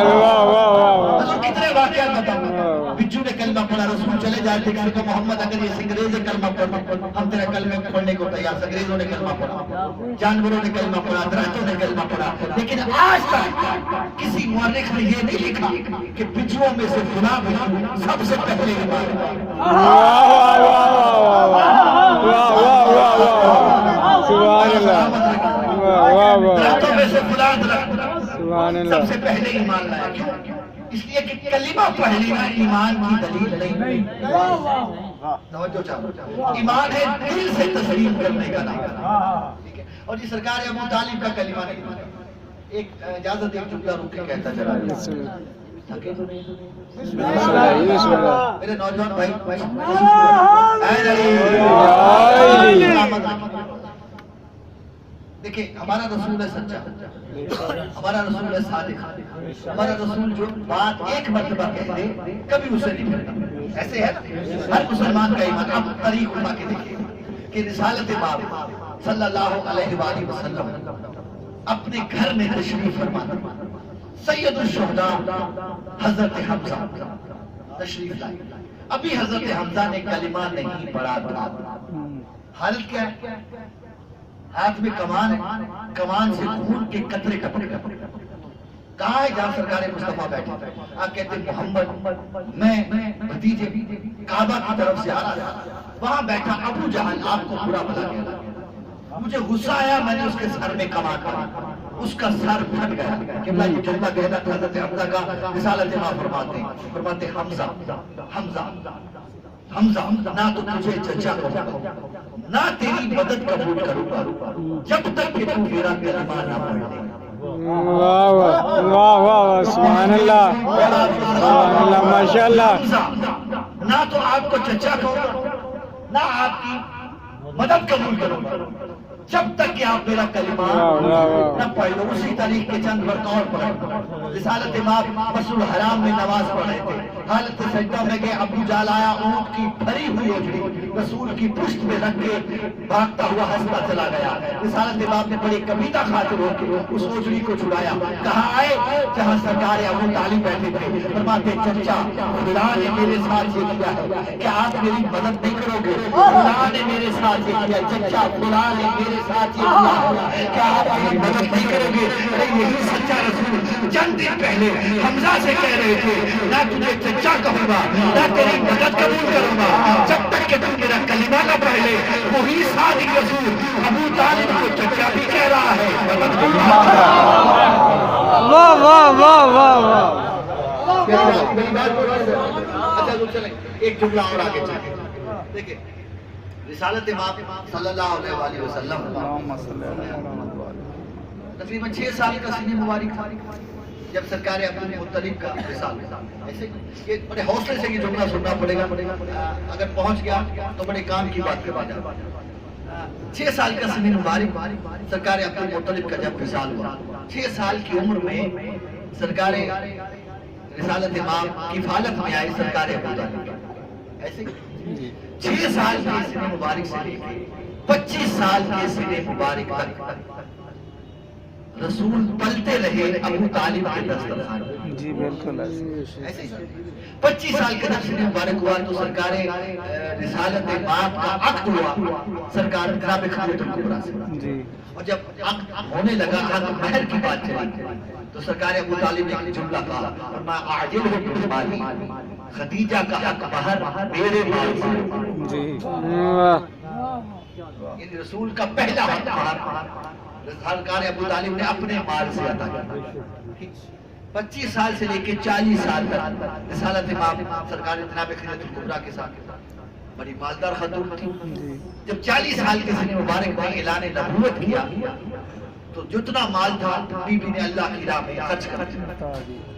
ہونا. کتنے واقعات بتاؤں. بچو نے کلمہ پڑھا, رسول چلے جائے تھے, کسی کو محمد اگر یہ انگریز کلمہ پڑھا ہم تیرا کلمہ پڑھنے کو تیار. انگریزوں نے کلمہ پڑھا, جانوروں نے کلمہ پڑھا, درختوں نے کلمہ پڑھا, لیکن آج تک کسی مورخ نے یہ نہیں لکھا کہ بچوں میں سے فلاں بچو سب سے پہلے ایمان لائے. درختوں میں سے فلاں درخت سب سے پہلے ایمان لایا. کیوں؟ اس لیے کہ کلمہ پڑھ لینا ایمان کی دلیل نہیں. توجہ چاہو, ایمان ہے دل سے تسلیم کرنے کا نام. اور یہ سرکار ابو طالب کا کلمہ نہیں. ایک اجازت ایک جملہ رک کے کہتا چلا میرے نوجوان بھائی. دیکھیں ہمارا رسول ہے سچا, ہمارا رسول ہے صادق, ہمارا رسول جو بات ایک مرتبہ کہہ دے کبھی اسے نہیں پھرتا. ایسے ہے ہر مسلمان کا ایمان. اب طریق اٹھا کے دیکھیں کہ رسالت باب صلی اللہ علیہ وآلہ وسلم اپنے گھر میں تشریف فرماتے, سید الشہداء حضرت حمزہ تشریف لائے. ابھی حضرت حمزہ نے کلمہ نہیں پڑھا تھا. حالت کیا ہے؟ ہاتھ میں کمان ہے, کمان سے خون کے قطرے ٹپک رہے. کہاں ہے جہاں سرکار مصطفیٰ بیٹھے؟ آپ کہتے ہیں محمد میں بھتیجے کعبہ کی طرف سے آ رہا تھا, وہاں بیٹھا ابو جہل آپ کو برا بھلا کہتا. مجھے غصہ آیا, میں نے اس کے سر میں کمان مارا, اس کا سر پھٹ گیا. قبلہ یہ جملہ کہنا تھا حضرت حمزہ کا. رسالت ماں فرماتے حمزہ حمزہ حمزہ نہ تو تجھے چچا کہوں نہ تیری مدد قبول کروں گا جب تک کہ تو میرا کلمہ نہ پڑھ لے. واہ واہ واہ واہ, سبحان اللہ سبحان اللہ, ماشاء اللہ. نہ تو آپ کو چچا کہوں نہ آپ کی مدد قبول کروں گا جب تک کہ آپ میرا کلمہ نہ پڑھ لو. اسی تاریخ کے چند برطور پر رسالت امام مسجد الحرام میں نماز پڑھ رہے تھے. حالت سجدہ میں گئے, ابو جہل آیا, اونٹ کی بھری ہوئی اوجڑی رسول کی پشت میں رکھ کے بھاگتا ہوا ہنستا چلا گیا. رسالت امام نے بڑی کبیدہ خاطر ہو کے اس اوجڑی کو چھڑایا. کہاں آئے جہاں سرکار ابو طالب بیٹھے تھے. فرماتے چچا خدا نے میرے ساتھ یہ کیا ہے, کیا آپ میری مدد نہیں کرو گے؟ خدا نے میرے ساتھ یہ کیا, چچا خدا نے میرے ساتھ یہ کیا ہے, کیا آپ میری مدد نہیں کرو گے؟ یہی سچا رسول چند دن پہلے حمزہ سے کہہ رہے تھے نہ تجھے چچا کہوں گا نہ تیری مدد قبول کروں گا جب تک کہ تم میرا کلمہ نہ پڑھ لے. وہی صادق رسول ابو طالب کو چچا بھی کہہ رہا ہے, مدد کروں گا. واہ واہ واہ واہ واہ. اچھا چلیں ایک جملہ اور آگے چلیں. دیکھیں رسالت امام صلی اللہ علیہ وآلہ وسلم تقریباً 6 سال کا سن مبارک تھا. جب سرکار عبد المطلب کا وصال ہوا، ایسے یہ بڑے حوصلے سے یہ جملہ سننا پڑے گا، اگر پہنچ گیا تو بڑے کام کی بات کروا جائے۔ 6 سال کا سن مبارک سرکار عبد المطلب کا جب وصال ہوا، 6 سال کی عمر میں سرکار رسالت امام کفالت میں آئے سرکار ابو طالب، ایسے 6 سال کے سن مبارک سے لے کے 25 سال کے سن مبارک تک رسول پلتے رہے ابو طالب کے دسترخوان پر۔ جی بالکل ایسے 25 سال کے جب سن مبارک ہوا تو سرکار رسالت امام کا عقد ہوا سرکار جناب خلیفۃ الکبریٰ سے، جی اور جب عقد ہونے لگا تو مہر کی بات چلی تو سرکار ابو طالب نے ایک جملہ کہا، فرمایا اعجل ہو بالمال، خدیجہ کا حق مہر میرے مال سے، جی یعنی رسول کا پہلا حق مہر سرکار ابو طالب نے اپنے مال سے عطا کیا۔ 25 سال سے لے کے 40 سال تک رسالت امام سرکار جناب خلیفۃ الکبریٰ کے ساتھ بڑی مالدار خاتون تھی۔ جب 40 سال کے سن مبارک میں اعلان نبوت کیا تو جتنا مال تھا بی بی نے اللہ کی راہ میں خرچ کر دیا،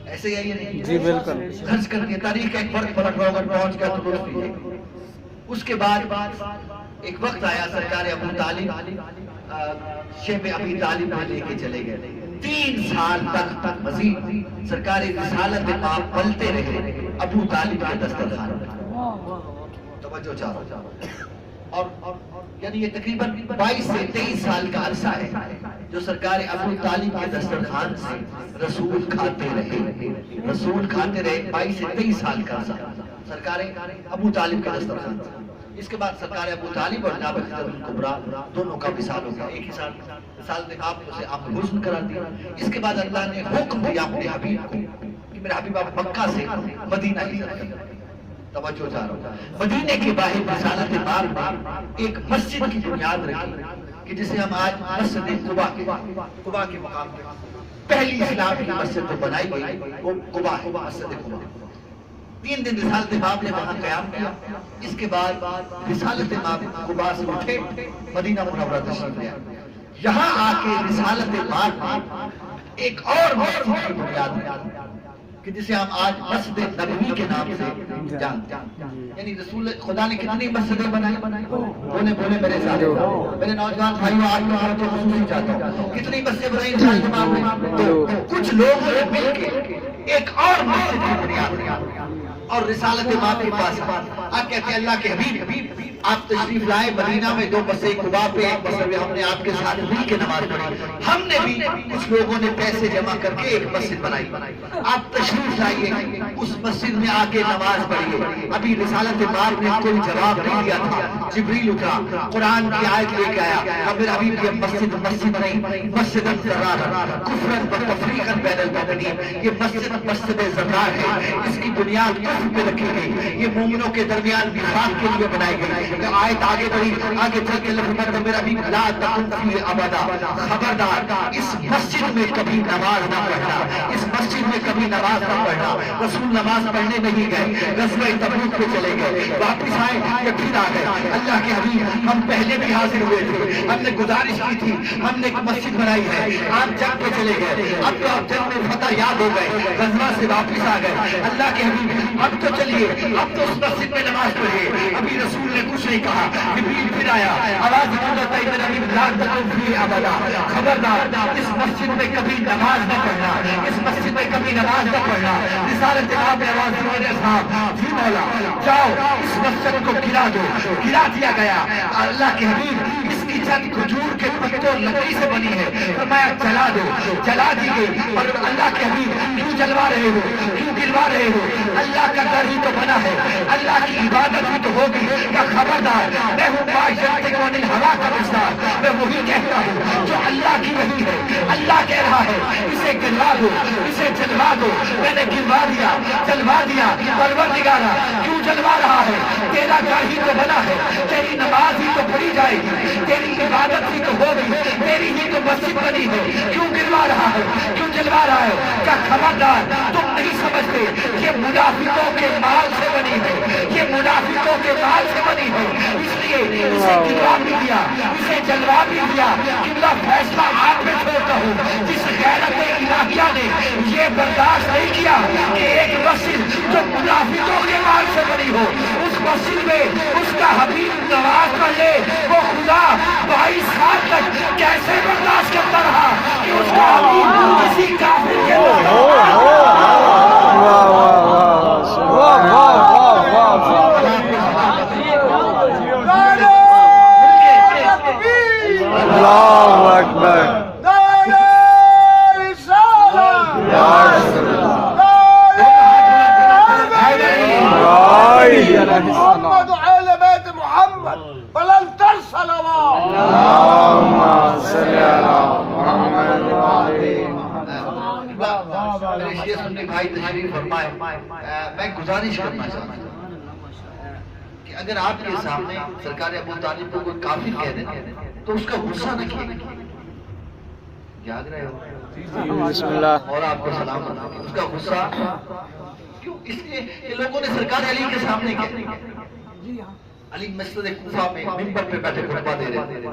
ایسے ہی ہے یہ نہیں؟ جی بالکل خرچ کر دیا، تاریخ ایک فرق اگر پہنچ گیا تو درست ہے۔ اس کے بعد ایک وقت آیا سرکار ابو طالب شیب ابی طالب میں لے کے چلے گئے، 3 سال تک مزید سرکار رسالت امام پلتے رہے ابو طالب کے دسترخوان پر۔ توجہ چاہو، اور یعنی یہ تقریباً 22 سے 23 سال کا عرصہ ہے جو سرکار ابو طالب کے دسترخوان سے رسول کھاتے رہے، رسول کھاتے رہے 22 سے 23 سال کا عرصہ سرکار ابو طالب کے دسترخوان سے۔ اس کے بعد سرکار ابو طالب اور جناب خلیفۃ الکبریٰ دونوں کا وصال ہو گیا، ایک ہی سال وصال نے آپ اسے آپ حسن کرا دیا۔ اس کے بعد اللہ نے حکم دیا اپنے حبیب کو کہ میرے حبیب آپ مکہ سے مدینہ ہجرت کریں۔ توجہ چاہ رہا ہوں، مدینے کے باہر رسالت امام نے ایک مسجد کی بنیاد رکھی کہ جسے ہم آج مسجد قباء کے مقام پہ پہلی اسلام کی مسجد جو بنائی گئی وہ قباء ہے، مسجد قباء۔ 3 دن رسالت امام نے وہاں قیام کیا۔ اس کے بعد رسالت امام قباء سے اٹھے مدینہ منورہ تشریف لے آئے۔ یہاں آ کے رسالت امام نے ایک اور مسجد کی بنیاد رکھی کہ جسے ہم آج مسجد نبوی کے نام سے جانتے ہیں۔ یعنی رسول خدا نے کتنی مسجدیں بنائی؟ بولے میرے ساتھ، میرے نوجوان بھائیوں آج میں آپ کو خصوصی چاہتا ہوں، کتنی مسجدیں بنائی رسالت امام نے؟ تو کچھ لوگوں نے مل کے ایک اور مسجد کی بنیاد رکھی اور رسالت امام کے پاس آپ کہتے ہیں اللہ کے حبیب آپ تشریف لائے مدینہ میں، 2 مسجد قباء پہ، ایک مسجد ہم نے آپ کے ساتھ مل کے نماز پڑھی، ہم نے بھی کچھ لوگوں نے پیسے جمع کر کے ایک مسجد بنائی، آپ تشریف لائیے اس مسجد میں آ کے نماز پڑھیے۔ ابھی رسالت امام نے کوئی جواب نہیں دیا تھا، جبریل اترا قرآن کی آیت لے کے آیا، اب میرا حبیب یہ مسجد نہیں، مسجد ضرار کفرن و تفریقا بین المؤمنین، یہ مسجد ضرار ہے، اس کی بنیاد کفر پہ رکھی گئی، یہ مومنوں کے درمیان نفاق کے لیے بنائی گئی۔ آیت آگے بڑھی، آگے چل کے لفظ میرا بھی لا تقم فی ابدا، خبردار اس مسجد میں کبھی نماز نہ پڑھنا، اس مسجد میں کبھی نماز نہ پڑھنا۔ رسول نماز پڑھنے نہیں گئے، غزوہ تبوک پہ چلے گئے، واپس آئے یا پھر آ گئے۔ اللہ کے حبیب ہم پہلے بھی حاضر ہوئے تھے، ہم نے گزارش کی تھی، ہم نے ایک مسجد بنائی ہے، آپ جنگ پہ چلے گئے، اب تو آپ جنگ میں فتح یاد ہو گئے، غزوہ سے واپس آ گئے۔ اللہ کے حبیب اب تو چلیے، اب تو اس مسجد میں نماز پڑھیے۔ ابھی رسول نے کچھ نہیں کہا، جبریل پھر آیا، آواز بولتا ہے میرا حبیب لا تقم فی ابدا، خبردار اس مسجد میں کبھی نماز نہ پڑھنا، اس مسجد میں کبھی نماز نہ پڑھنا۔ رسالت امام نے آواز دی میرے صاحب جی مولا جاؤ اس مسجد کو گرا دو، گرا دیا گیا۔ اللہ کے حبیب اس کی چھت کھجور کے پتوں لکڑی سے بنی ہے، فرمایا جلا دو، جلا دی گئی۔ اور اللہ کے حبیب کیوں جلوا رہے ہو، کیوں گروا رہے ہو؟ اللہ کا گھر ہی تو بنا ہے، اللہ کی عبادت ہی تو ہوگی۔ کیا خبردار میں ہوں باعث ہوا کا مستار، میں وہی کہتا ہوں جو اللہ کی وحی ہے، اللہ کہہ رہا ہے اسے گروا دو، اسے جلوا دو۔ میں نے گروا دیا، جلوا دیا۔ پروردگارا کیوں جلوا رہا ہے؟ تیرا گھر ہی تو بنا ہے، تیری نماز ہی تو پڑھی جائے گی، تیری عبادت ہی تو ہوگی، تیری ہی تو مسجد بنی ہے، کیوں گروا رہا ہے، کیوں جلوا رہا ہے؟ کیا خبردار تم نہیں سمجھتے یہ منافقوں کے مال سے بنی ہے، یہ منافقوں کے مال سے بنی ہے، اس لیے اسے گروا بھی دیا، اسے جلوا بھی دیا۔ قبلہ فیصلہ آپ پہ چھوڑتا ہوں، جس غیرت الہیہ نے نے یہ برداشت نہیں کیا کہ ایک مسجد جو منافقوں کے مال سے بنی ہو اس مسجد میں اس کا حبیب نماز پڑھ لے. وہ خدا 22 سال تک کیسے برداشت کرتا رہا کہ اس کا حبیب کسی کافر کے اللہ اکبر. محمد وآل بیت محمد بلند تر صلوات. اللہم صلی علی محمد میرے شیعہ سنی بھائی تشریف فرمائے. میں گزارش کرنا چاہتا ہوں کہ اگر آپ کے سامنے سرکار ابو طالب کو کوئی کافر کہہ دیں تو اس کا غصہ نہ کیے. یاد رہے ہو بسم اللہ. اور آپ کو سلام بنا کے اس کا غصہ کیوں؟ اس لیے کہ لوگوں نے سرکار علی کے سامنے کہہ دیا. علی مسجد کوفہ میں منبر پہ بیٹھے خطبہ دے رہے تھے.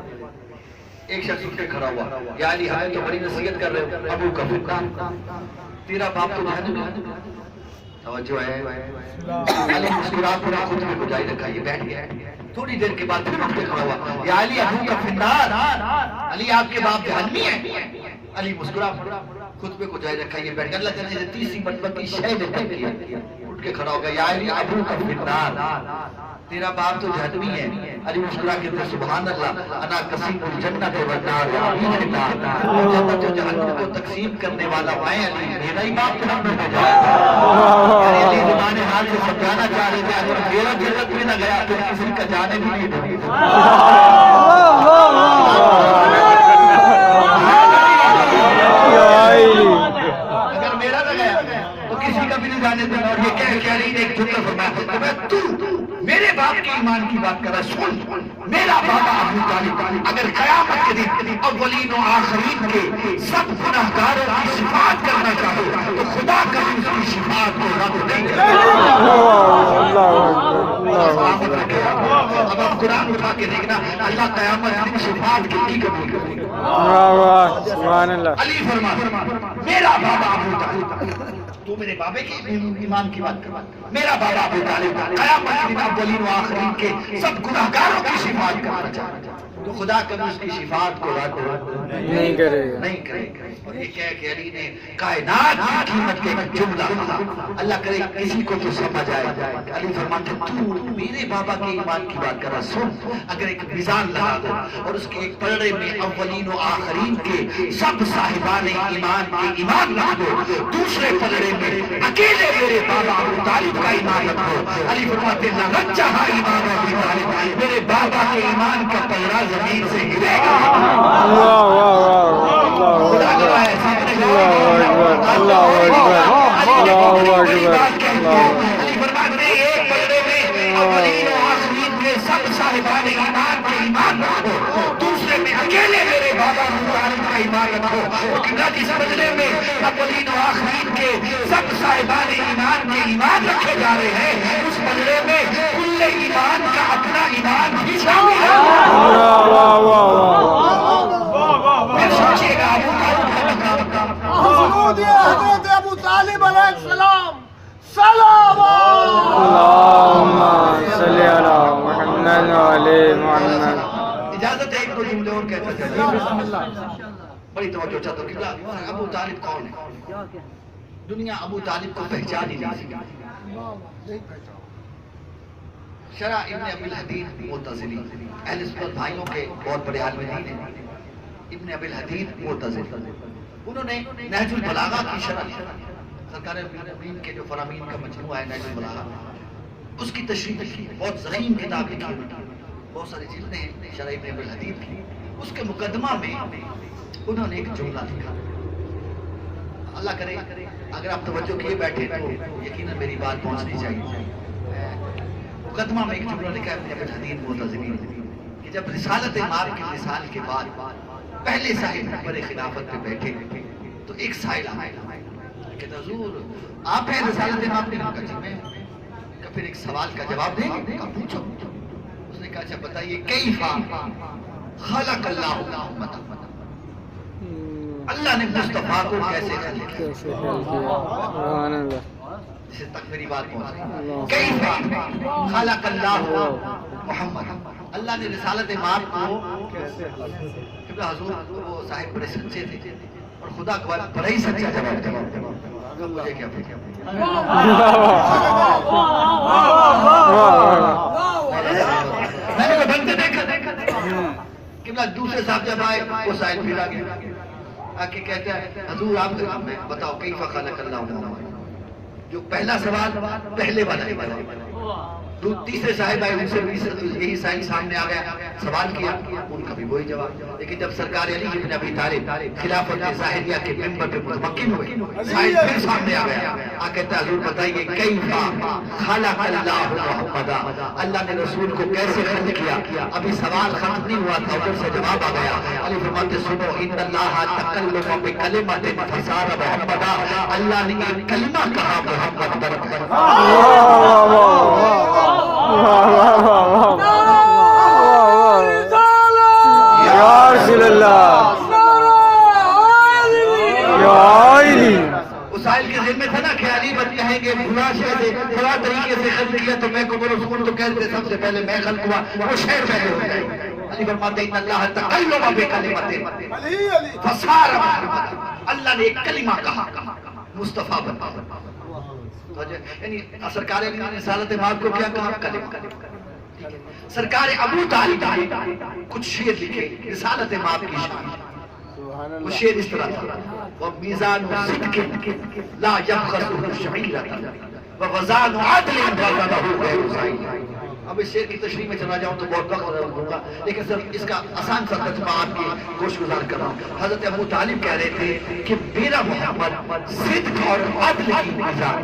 ایک شخص اٹھ کے کھڑا ہوا, یا علی ہمیں تو بڑی نصیحت کر رہے ہو, ابو کا فرقان تیرا باپ تو جہنم میں. توجہ ہے. علی مسکرا کر خطبے کو جاری رکھا, یہ بیٹھ گیا. تھوڑی دیر کے بعد پھر اٹھ کے کھڑا ہوا, یا علی ابو کا فرقان, علی آپ کے باپ جہنمی ہیں. علی مسکرا خطبے کو جاری رکھا, یہ بیٹھ گیا. اللہ تعالی نے تیسری مرتبہ کی شے نے تک کیا, اٹھ کے کھڑا ہو گیا, یا علی ابو کا فرقان, تیرا باپ تو جہنمی ہے. علی مسکرا کے تو سبحان اللہ, انا قسیم الجنت والنار, جنت و جہنم کو تقسیم کرنے والا میں علی, میرا ہی باپ جہنم میں جائے. علی زبان حال سے سمجھانا چاہ رہے تھے اگر میرا جنت میں نہ گیا تو کسی کا جانے بھی نہیں دیں. اگر میرا نہ گیا تو کسی کا بھی نہیں جانے دینا. اور یہ کہہ کے علی نے ایک جملہ فرمایا, تو میرے باپ کے ایمان کی بات کر رہا, سن میرا بابا ابو طالب اگر قیامت کے دن اولین و آخرین کے سب گناہگاروں کی شفاعت کرنا چاہو تو خدا کبھی اس کی شفاعت کو رد نہیں کرے. اب آپ قرآن اٹھا کے دیکھنا, اللہ قیامت دن شفاعت کی قبول کرے. سبحان اللہ. علی فرما میرا بابا ابو طالب, تو میرے بابے کے ایمان کی بات کر, میرا بابا ابو طالب قیامت کے دن اولین و آخرین کے سب گناہگاروں کی شفاعت کرنا چاہتا ہے تو خدا کبھی اس کی شفاعت کو رد نہیں کرے گا. نہیں کرے گا. اور یہ کہہ کہ علی نے کائنات کی قیمت کے ایک جملہ کہا, اللہ کرے کسی کو تو سمجھ آئے. علی فرماتے تو میرے بابا کے ایمان کی بات کر رہا, سن اگر ایک میزان لگا دو اور اس کے ایک پلڑے میں اولین و آخرین کے سب صاحبان ایمان کے ایمان رکھ دو, دوسرے پلڑے میں اکیلے میرے بابا ابو طالب کا ایمان رکھ دو. علی فرماتے لگت چاہا ایمان ابو طالب, میرے بابا کے ایمان کا پلڑا زمین سے گرے گا. خدا گواہ ہے, سامنے علی فرماتے ایک پلڑے میں اولین و آخرین کے سب صاحبان ایمان کے ایمان رکھو, دوسرے میں اکیلے میرے بابا ابو طالب کا ایمان رکھو. اس بدلے میں اولین و آخرین کے سب صاحبان ایمان کے ایمان رکھے جا رہے ہیں, اس بدلے میں کل ایمان کا اپنا ایمان بھی شامل ہے. پھر سوچیے گا ابو طالب کا مقام حضرت ابو طالب علیہ السلام صلوات. اللہم صلی علی محمد وعلی محمد. اجازت ہے ایک دو جملے اور کہتا چلیں. بڑی توجہ چاہتا ہوں. ابو طالب کون ہے؟ دنیا ابو طالب کو پہچان ہی نہیں سکتی. شرح ابن ابی الحدید معتزلی, اہل سنت بھائیوں کے بہت بڑے عالم دین ہیں. ابن ابی الحدید معتزلی, انہوں نے نہج البلاغہ کی شرح, سرکار دین کے جو فرامین کا مجموعہ ہے نہج البلاغہ, اس کی تشریح کی. بہت ضخیم کتاب لکھی, بہت ساری جلدیں ہیں شرح ابن ابی الحدید کی. اس کے مقدمہ میں انہوں نے ایک جملہ لکھا. اللہ کرے اگر آپ توجہ کیے بیٹھے تو یقیناً میری بات پہنچنی چاہیے. مقدمہ میں ایک جملہ لکھا ہے ابن ابی الحدید معتزلی کہ جب رسالت امام کے وصال کے بعد پہلے صاحب منبر خلافت پہ بیٹھے تو ایک سائل آیا کہ حضور آپ ہیں رسالت امام کے نام کا جی میں, پھر ایک سوال کا جواب دیں گے, آپ پوچھو. اس نے کہا اچھا بتائیے کیفا خلق اللہ محمد, اللہ نے مصطفیٰ کو کیسے خلق کیا. کیسے خیال کیا سبحان اللہ جسے تک میری بات پہنچ گئی. کیف خلق اللہ محمد. اللہ نے رسالت مآب کو قبلہ حضور وہ صاحب بڑے سچے تھے اور خدا کو بڑا ہی سچا جواب دیا. مجھے کیا پھر میں نے بندے دیکھا قبلہ دوسرے صاحب جب آئے وہ سائل پھر آگے آ کے کہتا ہے حضور آپ میں بتاؤ کیف خلق اللہ محمد. جو پہلا سوال پہلے والا ہی بنا. تیسرے صاحب آئے ان سے یہی سائل سامنے آ گیا سوال کیا ان کا بھی وہی جواب. لیکن جب سرکار علی بن ابی طالب خلافت ظاہریہ کے ممبر پہ متمکن ہوئے سائل پھر سامنے آ گیا آ کہتا ہے حضور بتائیے کیف خلق اللہ محمد. اللہ نے رسول کو کیسے خلق کیا. ابھی سوال ختم نہیں ہوا تھا ادھر سے جواب آ گیا. علی فرماتے سنو ان اللہ تکلم بکلمۃ فصار محمد. اللہ نے ایک کلمہ کہا محمد بن کر. یا رسول اللہ اسائل کے ذمہ تھا نا کہ علی بن کہیں گے بھلا شہر سے بھلا طریقے سے خلق کیا تو میں کو رسول تو کہتے سب سے پہلے میں خلق ہوا وہ شہر پہلے ہو جائے. علی فرماتے ان اللہ تکلم بکلمۃ فصار محمد. اللہ نے ایک کلمہ کہا مصطفیٰ بن. یعنی سرکار علی نے رسالت مآب کو کیا کہا کلمہ. سرکار ابو طالب کچھ شعر لکھے رسالت مآب کی شان. وہ شعر اس طرح تھا وَمِيزَانُ صِدْقٍ لَا يَبْخَسُهُ شَعِيرَةً وَوَزَانُ عَدْلٍ وَزَنَهُ غَيْرُ زَائِدٍ. اب اس شعر کی تشریح میں چلا جاؤں تو بہت وقت دوں گا لیکن صرف اس کا آسان سا ترجمہ آپ کی گوش گزار کر رہا ہوں. حضرت ابو طالب کہہ رہے تھے کہ میرا محمد صدق اور عدل کی میزان.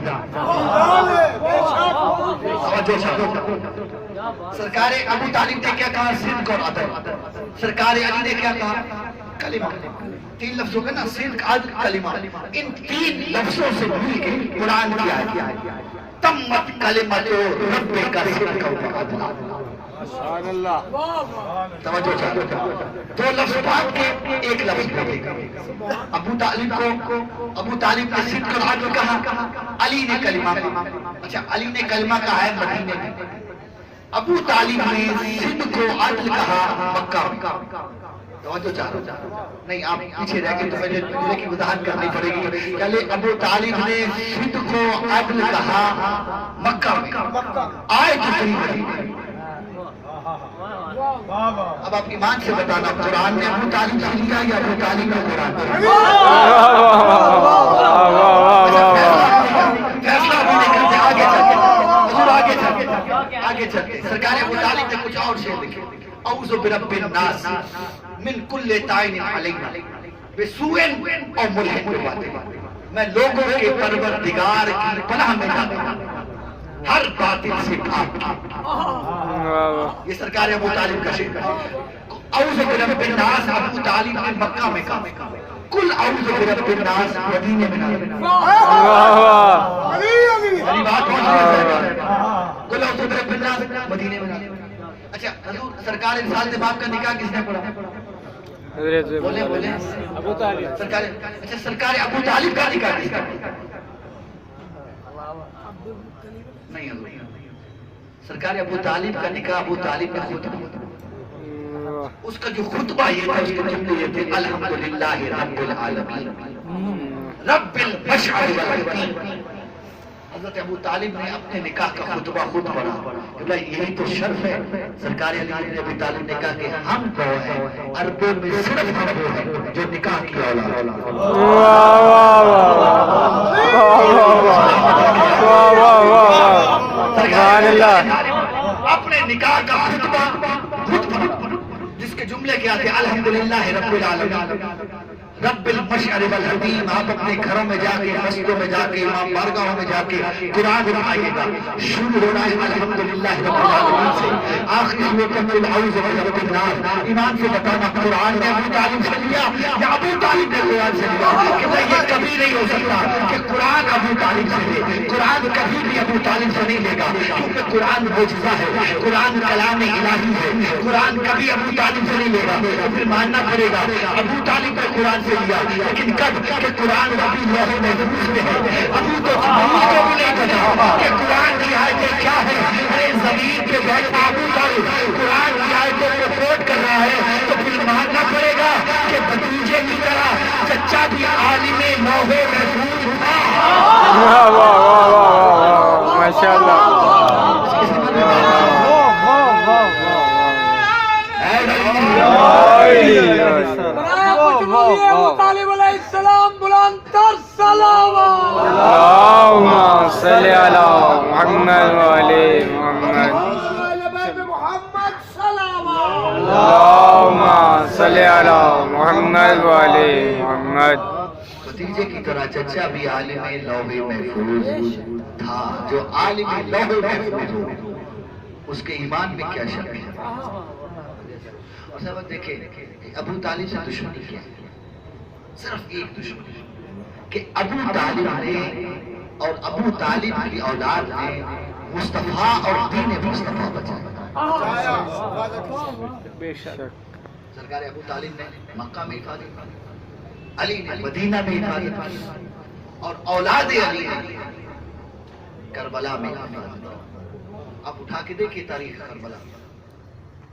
سرکار ابو طالب نے کیا کہا صدق اور عدل. سرکار علی نے کیا کہا کلمہ. تین لفظوں کا نا صدق عدل کلمہ. ان تین لفظوں سے مل کے قرآن کی آیت تمت کلمت ربک صدق و عدل. سبحان اللہ توجہ چاہتے دو لفظ بات کے ایک لفظ بولے. ابو طالب نے صدق اور عدل کہا. علی نے کلمہ کہا. اچھا علی نے کلمہ کہا ہے مدینے میں. ابو طالب نے صدق و عدل کہا مکہ میں. توجہ چاہتے نہیں آپ پیچھے رہ گئے تو مجھے جملے کی وضاحت کرنی پڑے گی. پہلے ابو طالب نے صدق و عدل کہا مکہ میں آئے تو صحیح مدینے. اب آپ ایمان سے بتانا قرآن نے ابو طالب سے لیا یا ابو طالب نے قرآن سے لیا؟ فیصلہ بھی نہیں کرتے. آگے چلتے سرکار ابو طالب نے کچھ اور شعر لکھے. اعوذ برب الناس من کل طائن علینا بسوء اور ملحد باتیں. میں لوگوں کے پروردگار کی پناہ میں جاتا ہوں ہر باطل سے بھاگ. یہ سرکار ابو طالب کا شعر ہے. اعوذ برب الناس ابو طالب نے مکہ میں کہا. کل اعوذ برب الناس مدینے میں کہا. کل اعوذ برب الناس مدینے میں کہا. اچھا حضور سرکار رسالت مآب کا نکاح کس نے پڑھا؟ بولے ابو طالب. اچھا سرکار ابو طالب کا نکاح کس نے پڑھا؟ نہیں حضور سرکار ابو طالب کا نکاح ابو طالب کا خطبہ. اس کا جو خطبہ یہ تھا اس کے جملے یہ تھے الحمدللہ رب العالمین رب المشعر والحتیم. حضرت ابو طالب نے اپنے نکاح کا خطبہ خود پڑھا. یہی تو شرف ہے. سرکار علی بن ابی طالب نے کہا کہ ہم وہ ہیں عربوں میں صرف ہم وہ ہیں جو نکاح کی اولاد. اپنے نکاح کا خطبہ خود پڑھا جس کے جملے کیا تھے الحمدللہ رب العالمین رب المشعر والحتیم. آپ اپنے گھروں میں جا کے مسجدوں میں جا کے امام بارگاہوں میں جا کے قرآن اٹھائیے گا. شروع ہونا ہے الحمدللہ رب العالمین سے. آخری میں قل اعوذ برب الناس. ایمان سے بتانا قرآن نے ابو طالب سے لیا یا ابو طالب نے قرآن سے لیا؟ کہ یہ کبھی نہیں ہو سکتا کہ قرآن ابو طالب سے لے. قرآن کبھی بھی ابو طالب سے نہیں لے گا کیونکہ قرآن معجزہ ہے. قرآن کلام الہی ہے. قرآن کبھی ابو طالب سے نہیں لے گا. تو پھر ماننا پڑے گا ابو طالب نے قرآن سے لیا دیا، لیکن کب کہ قرآن ابھی لوح محفوظ میں ہے، ابھی تو ابھی کو بھی نہیں پتا کہ قرآن کی آیتیں کیا ہے. ارے زمین پہ بیٹھا ابو طالب قرآن کی آیتوں کو کوٹ کر رہا ہے تو پھر ماننا پڑے گا کہ بھتیجے کی طرح چچا بھی عالم لوح محفوظ تھا. واہ واہ واہ واہ ماشاء اللہ. طالب علیہ السلام بلند تر صلوات. اللهم صل على محمد وعلى محمد. محمد صلوات. اللهم صل على محمد وعلى محمد. بھتیجے کی طرح چچا بھی عالم لوح محفوظ تھا. جو عالم لوح محفوظ اس کے ایمان میں کیا شک ہے. اور سب دیکھیں ابو طالب سے دشمنی کیا ہے؟ صرف ایک دشمنی کہ ابو طالب نے اور ابو طالب کی اولاد نے مصطفیٰ اور دین مصطفیٰ بچایا. بے شک سرکار ابو طالب نے مکہ میں حفاظت کی، علی نے مدینہ میں حفاظت کی، اور اولاد علی نے کربلا میں حفاظت کی. آپ اٹھا کے دیکھیں تاریخ کربلا.